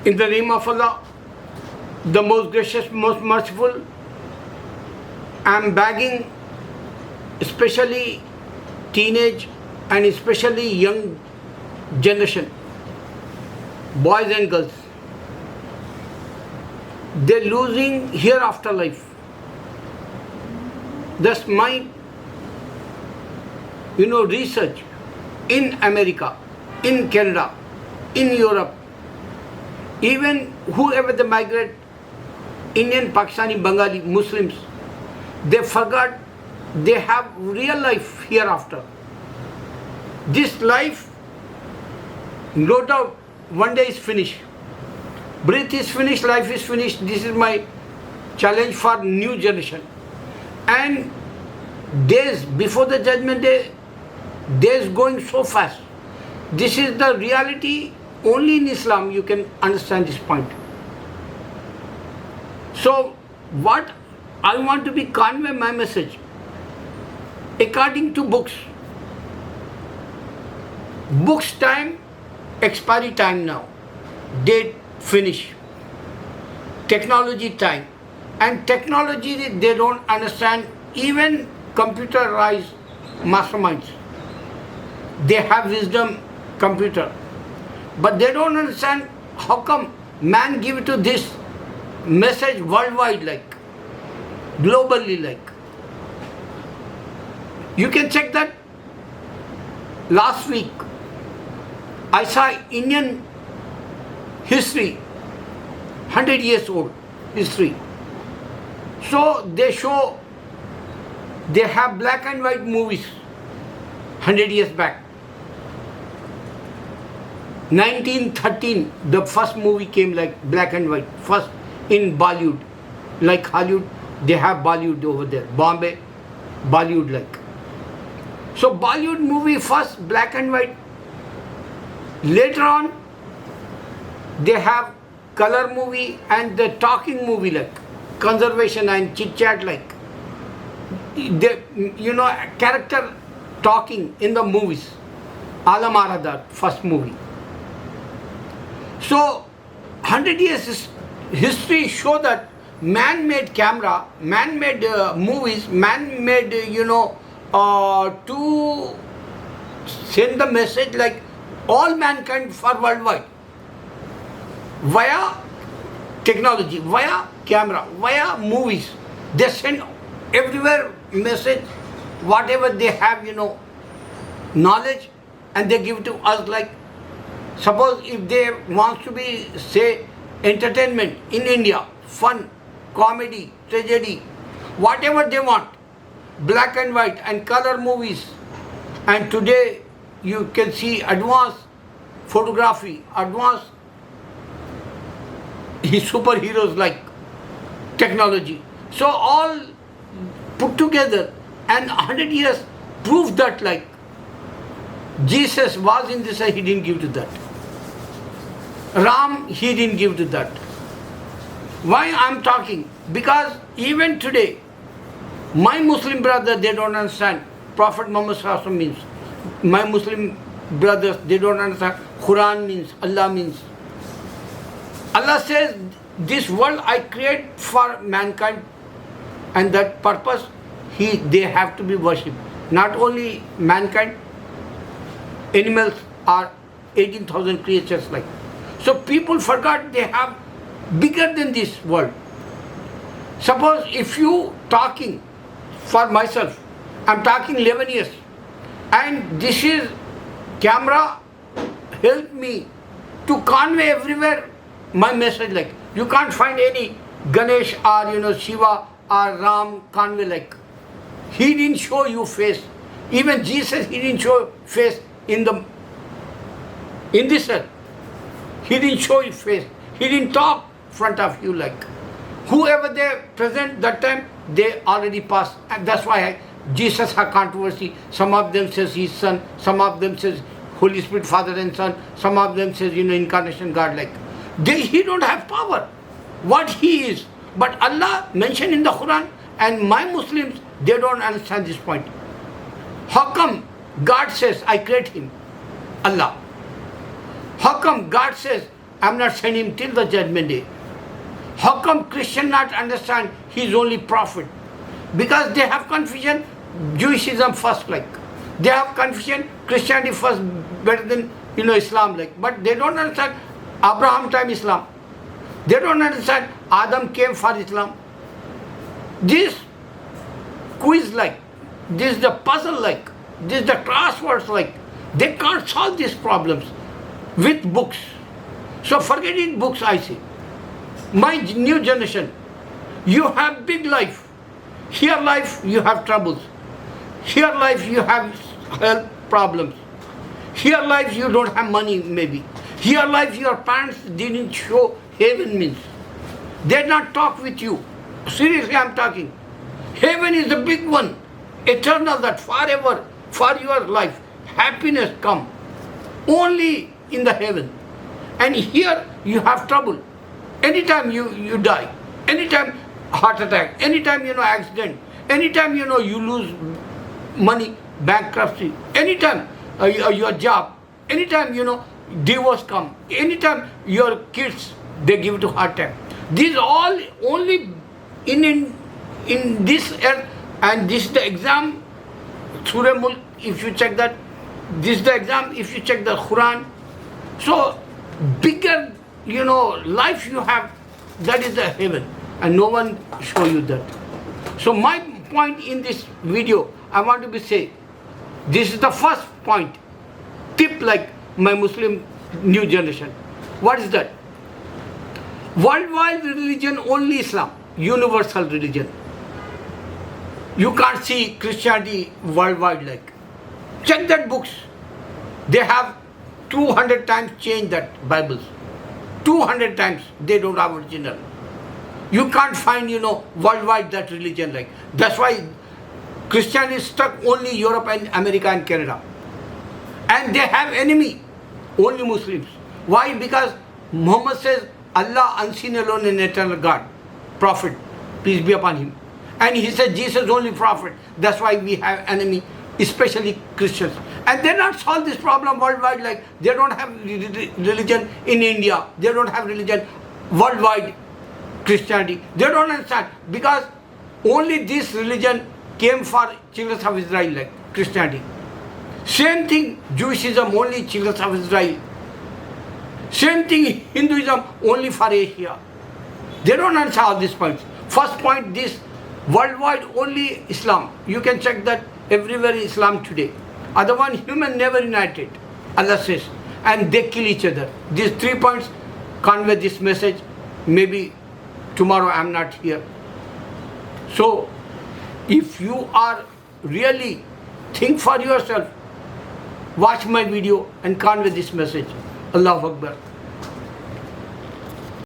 In the name of Allah, the most gracious, most merciful, I am begging especially teenage and especially young generation, boys and girls, they're losing hereafter life. That's my research in America, in Canada, in Europe, even whoever the migrate, Indian, Pakistani, Bengali, Muslims, they forgot they have real life hereafter. This life, no doubt, one day is finished. Breath is finished, life is finished. This is my challenge for new generation. And days before the judgment day, days going so fast. This is the reality. Only in Islam you can understand this point. So what I want to be convey my message according to books. Books time, expiry time now. Date finish. Technology time. And technology they don't understand, even computerized masterminds. They have wisdom, computer. But they don't understand how come man give to this message worldwide like, globally like. You can check that. Last week, I saw Indian history, 100 years old history. So they show, they have black and white movies 100 years back. 1913, the first movie came like black and white, first in Bollywood. Like Hollywood, they have Bollywood over there, Bombay, Bollywood like. So Bollywood movie first black and white. Later on, they have color movie and the talking movie like, conservation and chit chat like. They, character talking in the movies. Alam Aradar, first movie. So 100 years history show that man-made camera, man-made movies, man-made to send the message like all mankind for worldwide via technology, via camera, via movies. They send everywhere message, whatever they have, knowledge, and they give to us like, suppose if they want to be, say, entertainment in India, fun, comedy, tragedy, whatever they want, black and white and color movies. And today you can see advanced photography, advanced superheroes like technology. So all put together and 100 years prove that like Jesus was in this, he didn't give to that. Ram, he didn't give to that. Why I'm talking? Because even today, my Muslim brother, they don't understand Prophet Muhammad Sallallahu Alaihi Wasallam means. My Muslim brothers, they don't understand Quran means, Allah means. Allah says, this world I create for mankind, and that purpose, they have to be worshipped. Not only mankind, animals are 18,000 creatures like. So people forgot they have bigger than this world. Suppose if you talking for myself, I'm talking 11 years, and this is camera help me to convey everywhere my message like. You can't find any Ganesh or Shiva or Ram convey like. He didn't show you face. Even Jesus, he didn't show face in this earth. He didn't show his face. He didn't talk front of you like. Whoever they present that time, they already passed. And that's why Jesus had controversy. Some of them says he's son. Some of them says Holy Spirit, Father and Son. Some of them says, incarnation God like. He don't have power. What he is. But Allah mentioned in the Quran, and my Muslims, they don't understand this point. How come God says, I create him? Allah. How come God says, I'm not sending him till the judgment day. How come Christian not understand he is only prophet? Because they have confusion, Jewishism first like. They have confusion, Christianity first better than Islam like. But they don't understand Abraham time Islam. They don't understand Adam came for Islam. This quiz like, this is the puzzle like, this is the crosswords like. They can't solve these problems with books. So forget it, books I say. My new generation, you have big life. Here life you have troubles. Here life you have health problems. Here life you don't have money maybe. Here life your parents didn't show heaven means. They did not talk with you. Seriously I'm talking. Heaven is the big one. Eternal, that forever for your life. Happiness come only in the heaven. And here you have trouble. Anytime you die, anytime heart attack, anytime accident, anytime you lose money, bankruptcy, anytime your job, anytime divorce come, anytime your kids they give to heart attack. These all only in this earth, and this is the exam. Surah Mulk, if you check that, this is the exam. If you check the Quran, so bigger life you have, that is the heaven, and no one show you that. So my point in this video, I want to say, this is the first point, tip like my Muslim new generation. What is that? Worldwide religion only Islam, universal religion. You can't see Christianity worldwide like. Check that books. They have 200 times changed that Bibles. 200 times they don't have original. You can't find, worldwide that religion like. That's why Christianity is stuck only Europe and America and Canada. And they have enemy, only Muslims. Why? Because Muhammad says, Allah unseen alone and eternal God, prophet, peace be upon him. And he said Jesus only prophet. That's why we have enemy, especially Christians. And they not solve this problem worldwide like. They don't have religion in India. They don't have religion worldwide, Christianity. They don't understand, because only this religion came for children of Israel like Christianity. Same thing, Jewishism only children of Israel. Same thing, Hinduism only for Asia. They don't answer all these points. First point, this worldwide only Islam. You can check that everywhere Islam today. Other one, human never united, Allah says, and they kill each other. These 3 points convey this message. Maybe tomorrow I am not here. So, if you are really think for yourself, watch my video and convey this message. Allahu Akbar.